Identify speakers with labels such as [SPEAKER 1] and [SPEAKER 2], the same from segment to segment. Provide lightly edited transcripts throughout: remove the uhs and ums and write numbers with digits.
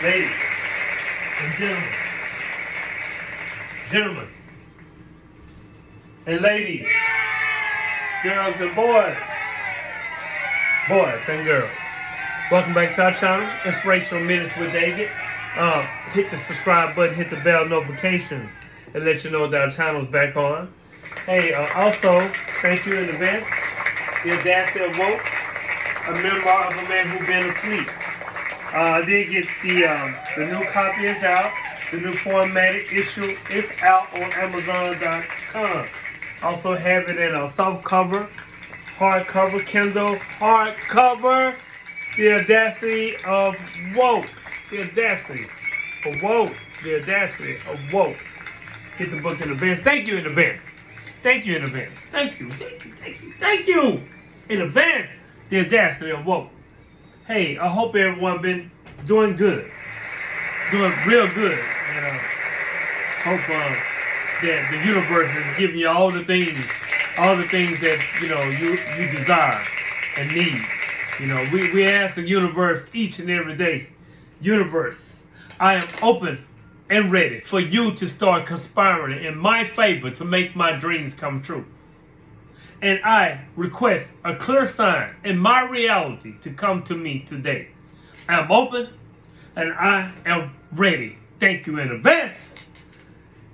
[SPEAKER 1] ladies and gentlemen and ladies, girls and boys and girls. Welcome back to our channel, Inspirational Minutes with David. Hit the subscribe button, hit the bell notifications, and let you know that our channel's back on. Hey, also, thank you in advance. The Audacity of Woke, a memoir of a man who's been asleep. I did get the new copy is out. The new formatted issue is out on Amazon.com. Also have it in a soft cover, hardcover, Kindle, hardcover. The Audacity of Woke. The Audacity of Woke. The Audacity of Woke. Get the book in advance. Thank you in advance. Thank you in advance. Thank you. Thank you in advance. The Audacity of Woke. Hey, I hope everyone been doing good. Doing real good. And hope that the universe is giving you all the things that you desire and need. We ask the universe each and every day, universe, I am open and ready for you to start conspiring in my favor to make my dreams come true. And I request a clear sign in my reality to come to me today. I'm open and I am ready. Thank you in advance.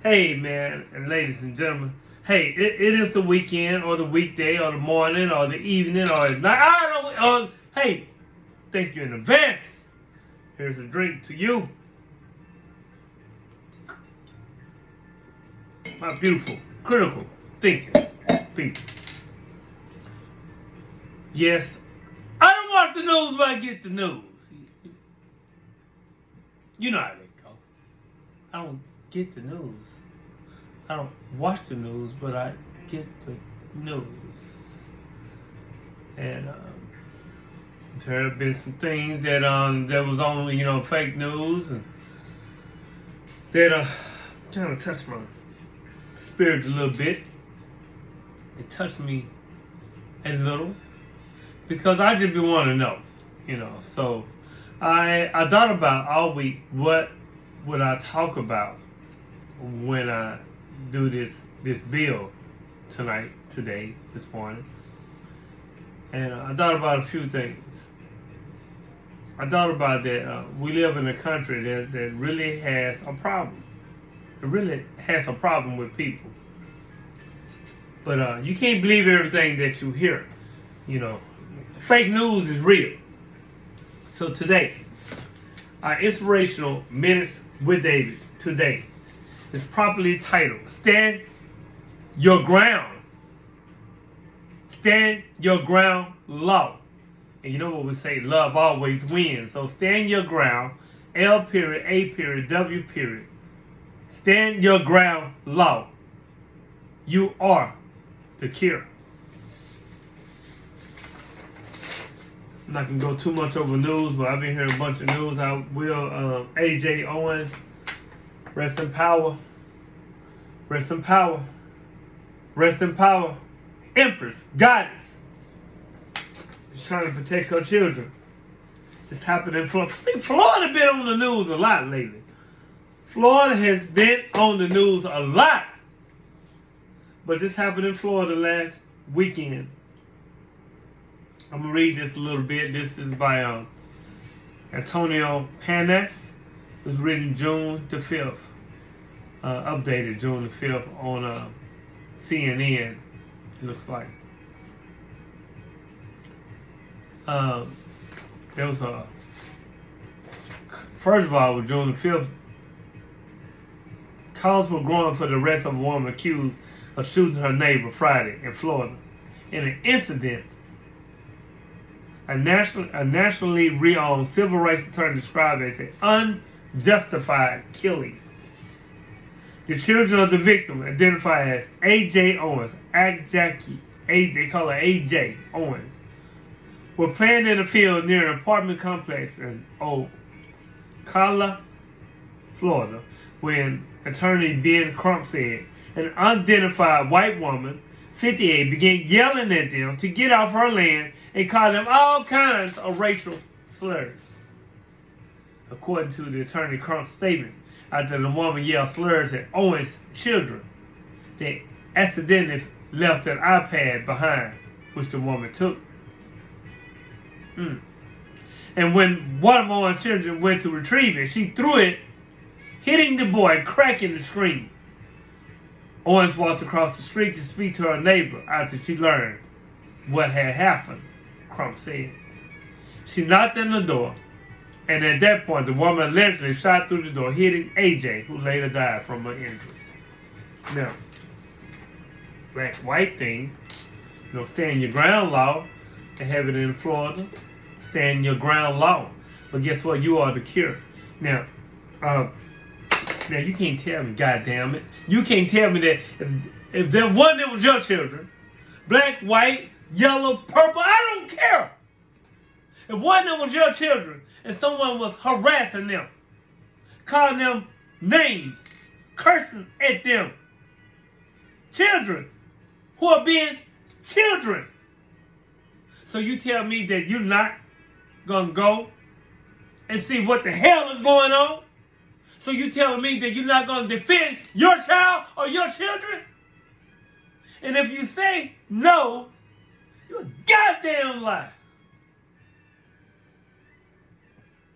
[SPEAKER 1] Hey, man, and ladies and gentlemen. Hey, it is the weekend or the weekday or the morning or the evening or the night. I don't know. Hey, thank you in advance. Here's a drink to you. My beautiful, critical thinking people. Yes, I don't watch the news, but I get the news. You know how they go. I don't get the news. I don't watch the news, but I get the news. And there have been some things that was on, fake news, and that kind of touched my spirit a little bit. It touched me a little because I just want to know, So I thought about all week what would I talk about when I do this bill today, this morning. And I thought about a few things. I thought about that we live in a country that really has a problem. It really has a problem with people. But you can't believe everything that you hear. Fake news is real. So today, our Inspirational Minutes with David today is properly titled, Stand Your Ground. Stand Your Ground Low. And you know what we say, love always wins. So stand your ground, L.A.W. Stand your ground low. You are the cure. I'm not going to go too much over news, but I've been hearing a bunch of news. I will, A.J. Owens, rest in power. Rest in power. Rest in power. Empress, goddess. She's trying to protect her children. This happened in Florida. See, Florida been on the news a lot lately. Florida has been on the news a lot. But this happened in Florida last weekend. I'm going to read this a little bit. This is by Antonio Panes. It was written June the 5th. Updated June the 5th on CNN, it looks like. There was first of all, with June the 5th, calls were growing for the arrest of a woman accused of shooting her neighbor Friday in Florida in an incident a nationally renowned civil rights attorney described as an unjustified killing. The children of the victim, identified as A.J. Owens, they call her A.J. Owens, were playing in a field near an apartment complex in Ocala, Florida, when attorney Ben Crump said an unidentified white woman, 58, began yelling at them to get off her land and called them all kinds of racial slurs. according to the attorney Crump's statement, after the woman yelled slurs at Owens' children. They accidentally left an iPad behind, which the woman took. And when one of Owens' children went to retrieve it, she threw it, hitting the boy, cracking the screen. Owens walked across the street to speak to her neighbor after she learned what had happened, Crump said. She knocked on the door, and at that point, the woman allegedly shot through the door, hitting AJ, who later died from her injuries. Now, black-white thing, stand your ground law. They have it in Florida. Stand your ground law. But guess what? You are the cure. Now you can't tell me, goddamn it. You can't tell me that if there one that was your children, black, white, yellow, purple, I don't care. If one that was your children and someone was harassing them, calling them names, cursing at them, children who are being children. So you tell me that you're not going to go and see what the hell is going on? So you telling me that you're not going to defend your child or your children? And if you say no, you're a goddamn lie.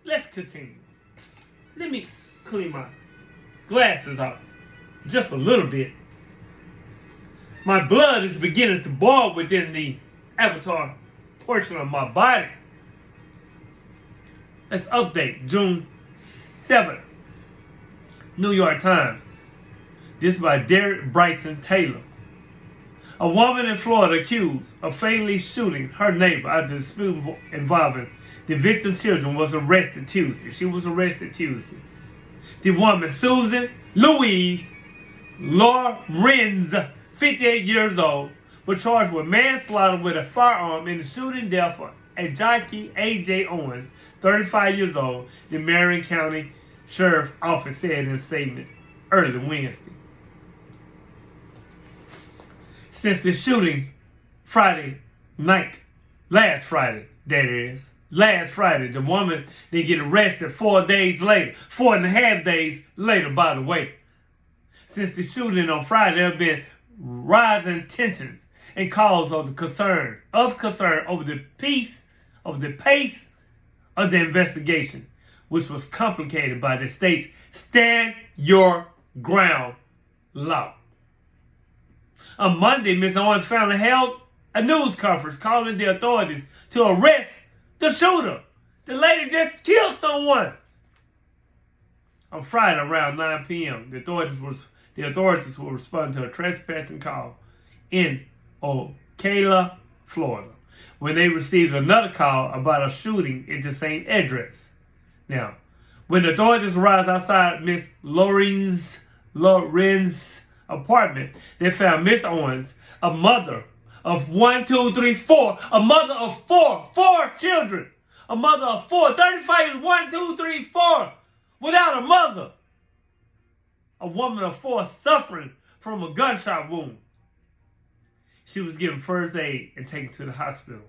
[SPEAKER 1] Let's continue. Let me clean my glasses out just a little bit. My blood is beginning to boil within the avatar portion of my body. Let's update June 7th. New York Times. This is by Derek Bryson Taylor. A woman in Florida accused of fatally shooting her neighbor after a dispute involving the victim's children was arrested Tuesday. She was arrested Tuesday. The woman, Susan Louise Lorenz, 58 years old, was charged with manslaughter with a firearm in the shooting death of Jackie A.J. Owens, 35 years old, the Marion County Sheriff's Office said in a statement early Wednesday. Since the shooting Friday night, last Friday, the woman did get arrested 4 days later, 4.5 days later, by the way. Since the shooting on Friday, there have been rising tensions and calls of concern over the pace of the investigation, which was complicated by the state's Stand Your Ground law. On Monday, Ms. Owens' family held a news conference calling the authorities to arrest the shooter. The lady just killed someone. On Friday around 9 p.m., the authorities will respond to a trespassing call in Ocala, Florida, when they received another call about a shooting at the same address. Now, when the authorities arrived outside Miss Lorenz's apartment, they found Miss Owens, a mother of 4 children, a mother of 4, 35 years, 1, 2, 3, 4, without a mother. A woman of 4 suffering from a gunshot wound. She was given first aid and taken to the hospital,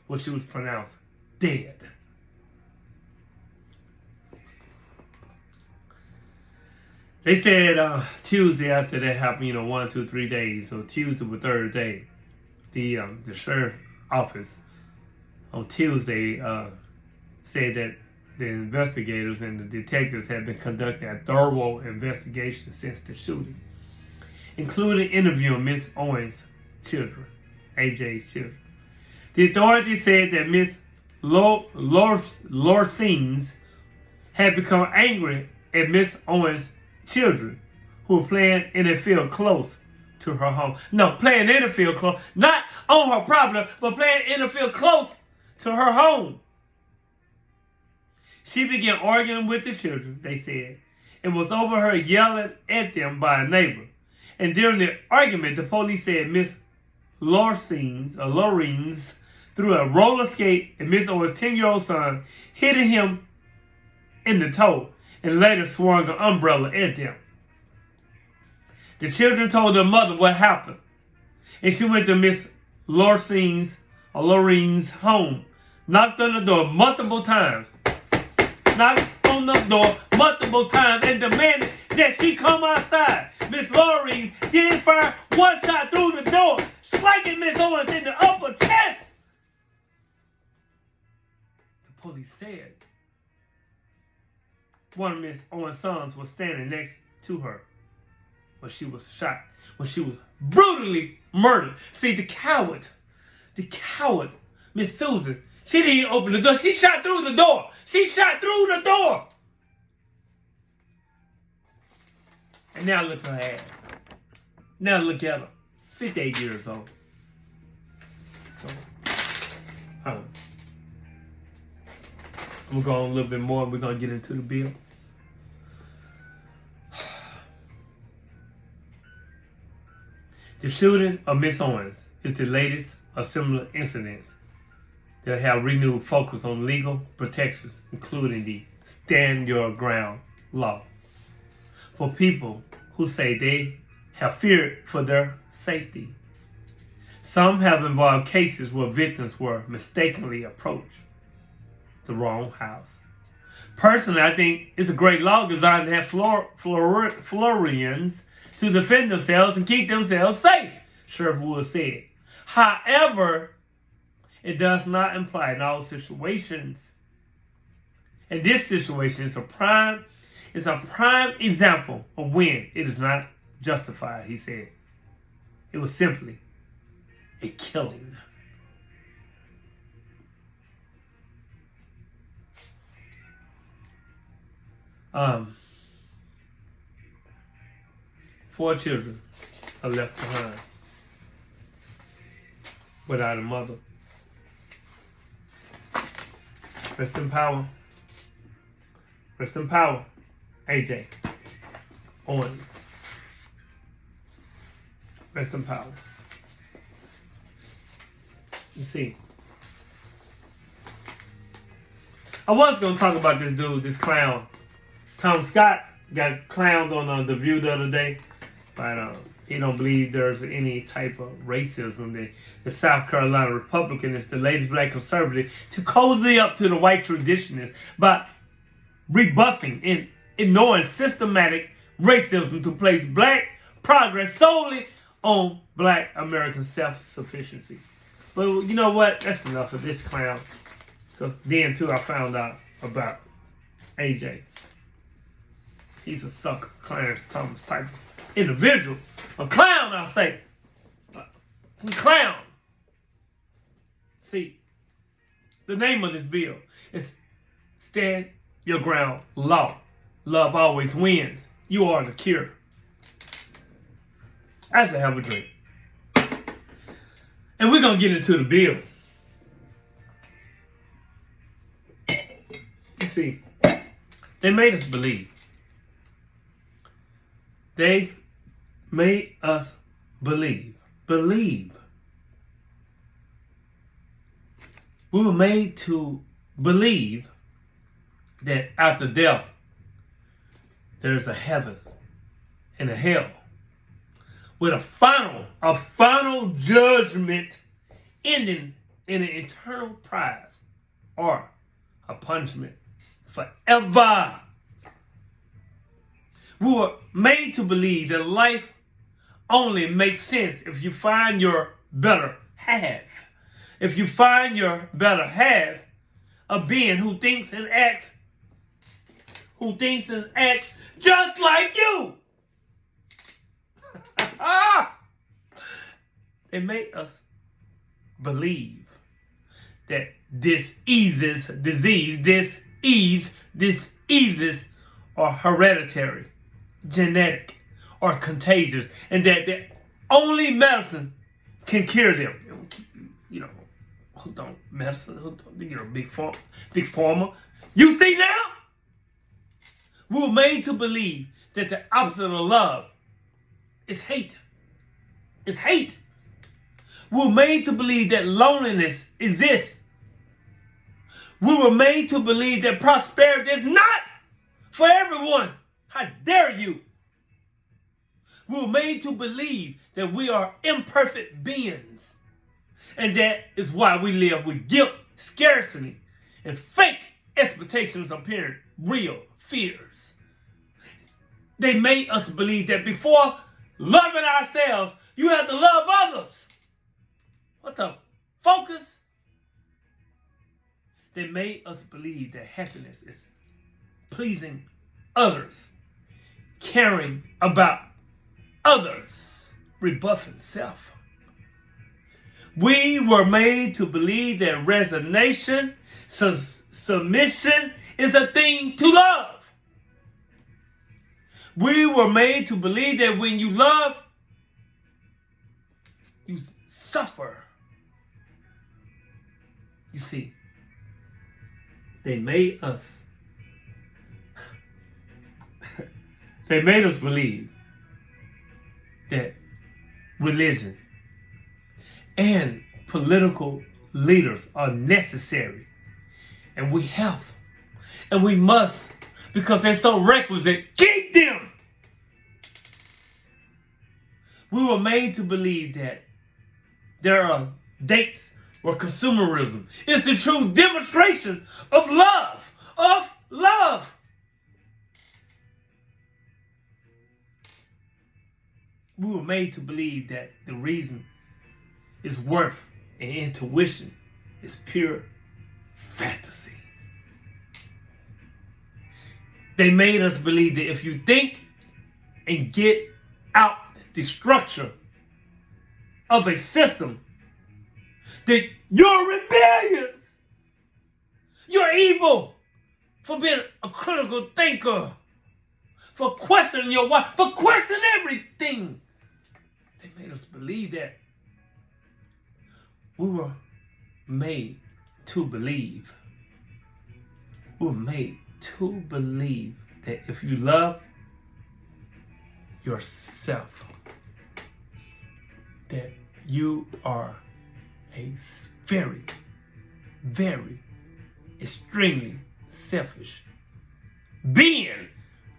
[SPEAKER 1] where she was pronounced dead. They said Tuesday after that happened, 1, 2, 3 days. So Tuesday was third day. The sheriff's office on Tuesday said that the investigators and the detectives had been conducting a thorough investigation since the shooting, including interviewing Miss Owens' children, AJ's children. The authorities said that Miss Lorenz had become angry at Miss Owens' children who were playing in a field close to her home. No, playing in a field close, not on her property, but playing in a field close to her home. She began arguing with the children, they said, and was overheard yelling at them by a neighbor. And during the argument, the police said Miss Lorenz threw a roller skate at Miss Owens' 10-year-old son, hitting him in the toe, and later swung an umbrella at them. The children told their mother what happened, and she went to Miss Lorenz home, knocked on the door multiple times, knocked on on the door multiple times and demanded that she come outside. Miss Lorries then fired one shot through the door, striking Miss Owens in the upper chest. The police said one of Miss Owens' sons was standing next to her when she was shot, when she was brutally murdered. See, the coward, Miss Susan, she didn't even open the door. She shot through the door. She shot through the door. And now look at her ass. Now look at her. 58 years old. So, I'm going to go on a little bit more and we're going to get into the bill. The shooting of Miss Owens is the latest of similar incidents that have renewed focus on legal protections, including the Stand Your Ground law, for people who say they have feared for their safety. Some have involved cases where victims were mistakenly approached the wrong house. Personally, I think it's a great law designed to have Floridians to defend themselves and keep themselves safe, Sheriff Wood said. However, it does not imply in all situations. And this situation is a prime example of when it is not justified, he said. It was simply a killing. Four children are left behind without a mother. Rest in power. Rest in power, AJ Owens. Rest in power. You see, I was going to talk about this dude, this clown. Tom Scott got clowned on The View the other day, but he don't believe there's any type of racism. The South Carolina Republican is the latest black conservative to cozy up to the white traditionalists by rebuffing and ignoring systematic racism to place black progress solely on black American self-sufficiency. But you know what? That's enough of this clown. Because then, too, I found out about AJ. He's a sucker, Clarence Thomas type of individual. A clown, I say. A clown. See, the name of this bill is Stand Your Ground Law. Love always wins. You are the cure. I have to have a drink. And we're going to get into the bill. You see, they made us believe. They made us believe. Believe. We were made to believe that after death, there's a heaven and a hell with a final judgment ending in an eternal prize or a punishment forever. We were made to believe that life only makes sense if you find your better half. If you find your better half, a being who thinks and acts just like you. They make us believe that diseases are hereditary, genetic, or contagious, and that the only medicine can cure them. Hooked on medicine, hooked on, big pharma. You see now? We were made to believe that the opposite of love is hate. It's hate. We were made to believe that loneliness exists. We were made to believe that prosperity is not for everyone. How dare you? We were made to believe that we are imperfect beings. And that is why we live with guilt, scarcity, and fake expectations appearing real fears. They made us believe that before loving ourselves, you have to love others. What the focus? They made us believe that happiness is pleasing others, caring about others, rebuffing self. We were made to believe that resignation, submission is a thing to love. We were made to believe that when you love, you suffer. You see, they made us believe that religion and political leaders are necessary. And we have. And we must, because they're so requisite, keep them. We were made to believe that there are dates where consumerism is the true demonstration of love. Of love. We were made to believe that the reason is worth and intuition is pure fantasy. They made us believe that if you think and get out the structure of a system, that you're rebellious, you're evil for being a critical thinker, for questioning your wife, for questioning everything. They made us believe that. We were made to believe. We were made to believe that if you love yourself, that you are a very, very, extremely selfish being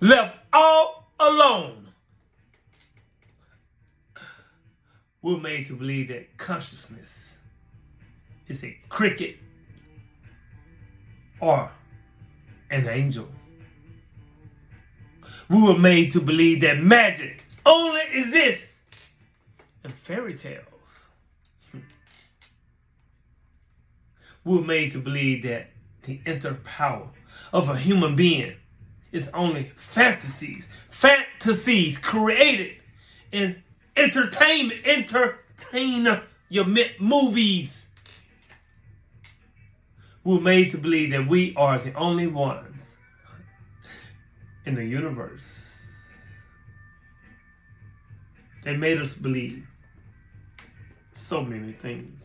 [SPEAKER 1] left all alone. We're made to believe that consciousness is a cricket or an angel. We were made to believe that magic only exists in fairy tales. We were made to believe that the inner power of a human being is only fantasies created in entertainment, movies. We were made to believe that we are the only ones in the universe. They made us believe so many things.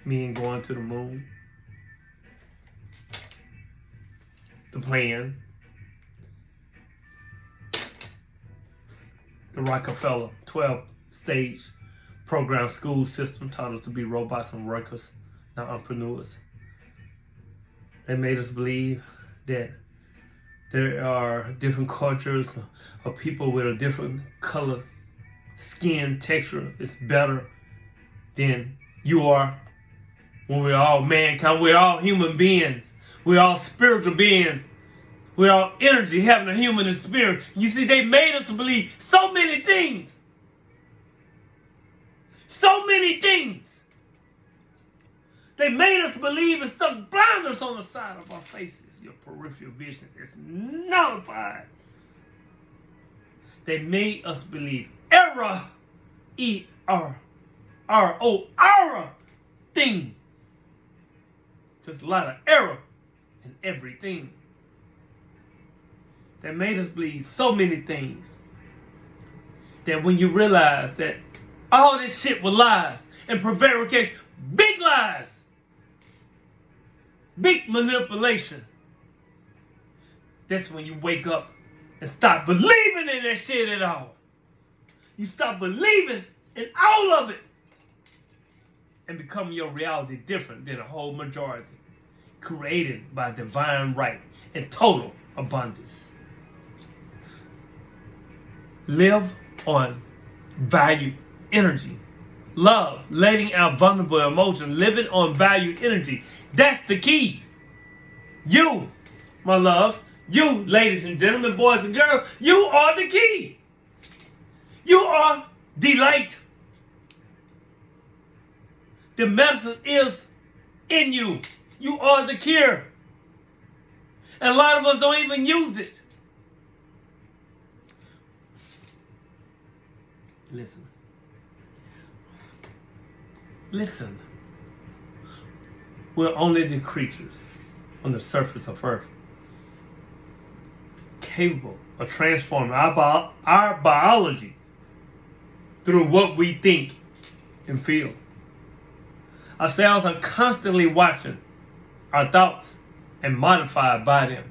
[SPEAKER 1] Men going to the moon, the plan, the Rockefeller 12-stage program school system taught us to be robots and workers, not entrepreneurs. They made us believe that there are different cultures of people with a different color, skin texture is better than you are. When we're all mankind, we're all human beings. We're all spiritual beings. We're all energy, having a human and spirit. You see, they made us believe so many things. So many things. They made us believe and stuck blinders on the side of our faces. Your peripheral vision is nullified. They made us believe error, E-R-R-O, error thing. There's a lot of error in everything. They made us believe so many things that when you realize that all this shit was lies and prevarication, big lies, big manipulation, that's when you wake up and stop believing in that shit at all. You stop believing in all of it and become your reality different than a whole majority created by divine right and total abundance. Live on value energy. Love, letting out vulnerable emotion, living on value energy. That's the key. You my loves, you, ladies and gentlemen, boys and girls, you are the key. You are delight. The medicine is in you. You are the cure. And a lot of us don't even use it. Listen. Listen. We're only the creatures on the surface of Earth capable of transforming our biology through what we think and feel. Our cells are constantly watching our thoughts and modified by them.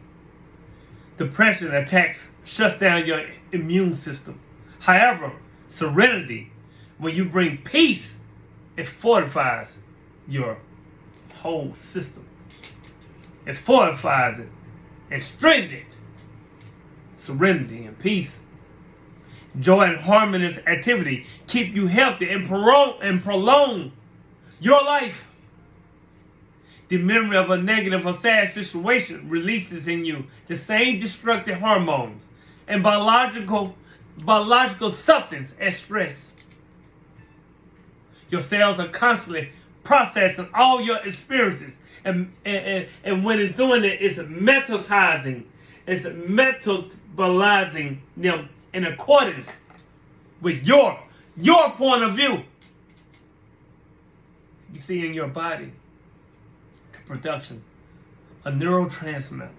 [SPEAKER 1] Depression attacks shuts down your immune system. However, serenity, when you bring peace, it fortifies your whole system. It fortifies it and strengthens it. Serenity and peace. Joy and harmonious activity keep you healthy and prolong your life. The memory of a negative or sad situation releases in you the same destructive hormones and biological substance as stress. Your cells are constantly processing all your experiences, and when it's doing it, it's metabolizing them in accordance with your point of view. You see in your body the production of neurotransmitters.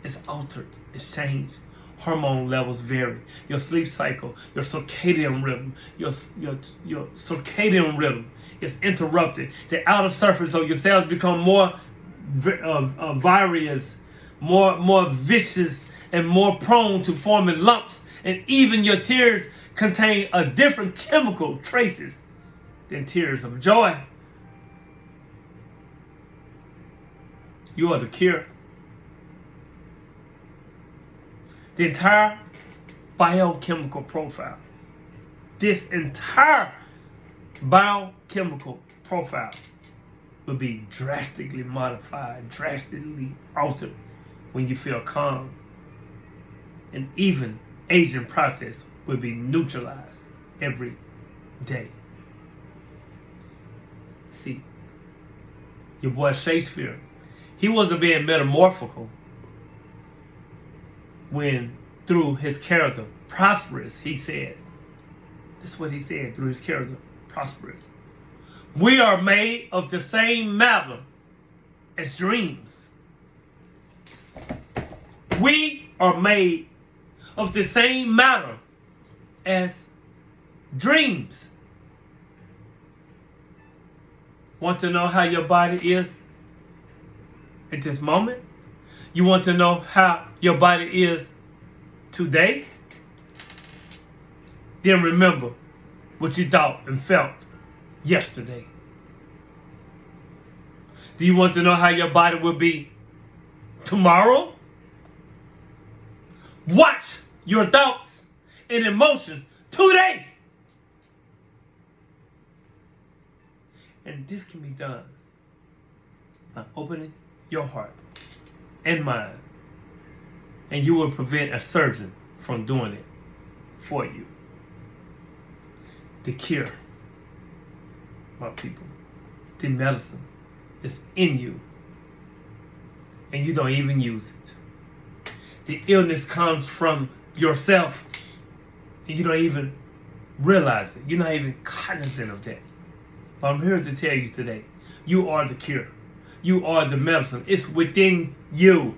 [SPEAKER 1] It's altered, it's changed. Hormone levels vary. Your sleep cycle, your circadian rhythm, your circadian rhythm is interrupted. The outer surface of your cells become more various, more vicious, and more prone to forming lumps. And even your tears contain a different chemical traces than tears of joy. You are the cure. The entire biochemical profile. This entire biochemical profile will be drastically modified, drastically altered when you feel calm. And even aging process will be neutralized every day. See, your boy Shakespeare, he wasn't being metamorphical when through his character, Prosperous, he said, this is what he said through his character, Prosperous. We are made of the same matter as dreams. We are made of the same matter as dreams. Want to know how your body is at this moment? You want to know how your body is today? Then remember what you thought and felt yesterday. Do you want to know how your body will be tomorrow? Watch your thoughts and emotions today. And this can be done by opening your heart and mind. And you will prevent a surgeon from doing it for you. The cure, my people, the medicine is in you. And you don't even use it. The illness comes from yourself. And you don't even realize it. You're not even cognizant of that. But I'm here to tell you today, you are the cure. You are the medicine. It's within you.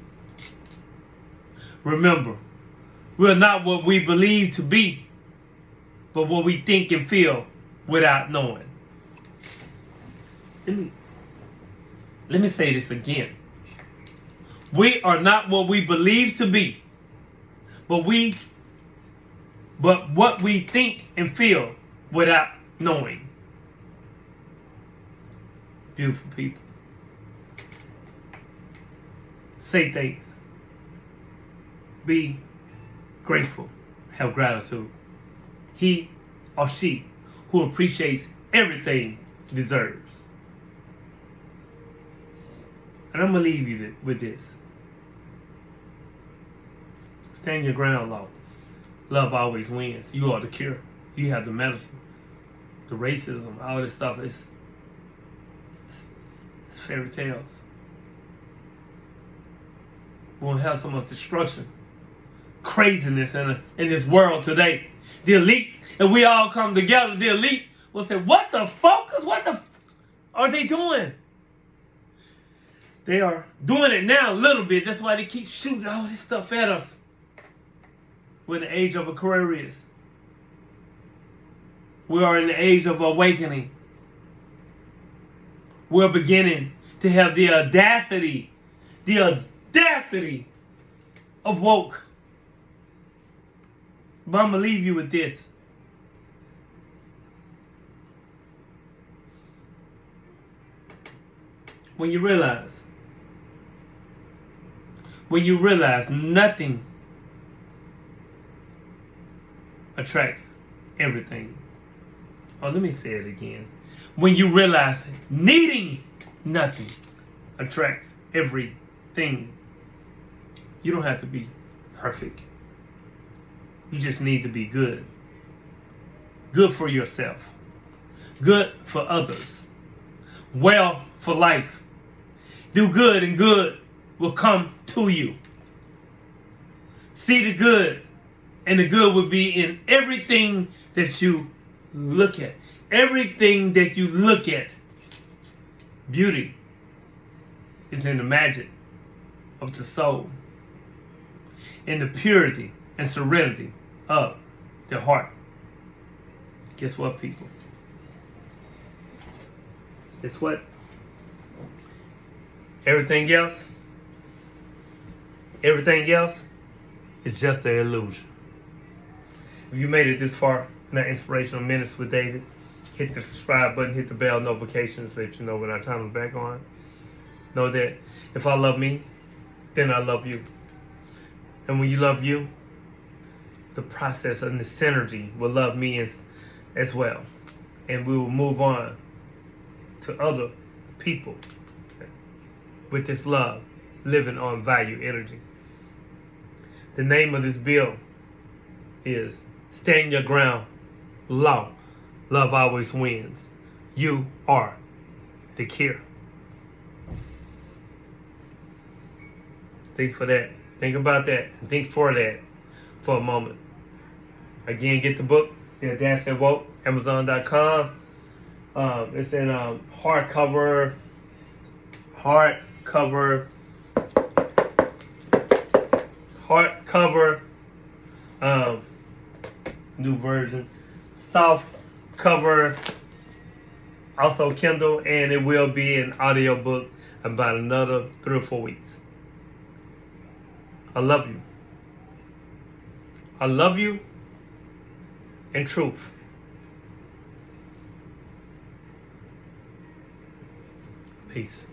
[SPEAKER 1] Remember, we're not what we believe to be, but what we think and feel without knowing. Let me say this again. We are not what we believe to be, but what we think and feel without knowing. Beautiful people. Say thanks. Be grateful. Have gratitude. He or she who appreciates everything deserves And I'm going to leave you with this. Stand your ground, Law. Love always wins. You are the cure. You have the medicine. The racism, all this stuff, it's fairy tales. We won't have so much destruction, craziness in this world today. The elites, and we all come together, the elites will say, what the focus? What the are they doing? They are doing it now a little bit. That's why they keep shooting all this stuff at us. We're in the age of Aquarius. We are in the age of awakening. We're beginning to have the audacity of woke. But I'm going to leave you with this. When you realize nothing attracts everything. Oh, let me say it again. When you realize needing nothing attracts everything. You don't have to be perfect. You just need to be good. Good for yourself. Good for others. Well for life. Do good and good will come to you. See the good, and the good will be in everything that you look at. Everything that you look at. Beauty is in the magic of the soul, in the purity and serenity of the heart. Guess what, people? Guess what? Everything else is just an illusion. If you made it this far in that Inspirational Minutes with David, hit the subscribe button, hit the bell notifications so that you know when our channel is back on. Know that if I love me, then I love you. And when you love you, the process and the synergy will love me as well. And we will move on to other people with this love, living on value energy. The name of this bill is Stand Your Ground, Law. Love always wins. You are the cure. Think for that. Think about that. And think for that for a moment. Again, get the book. The Audacity of Woke. Amazon.com. It's in hardcover, new version, soft cover, also Kindle, and it will be an audio book about another 3 or 4 weeks. I love you. I love you in truth. Peace.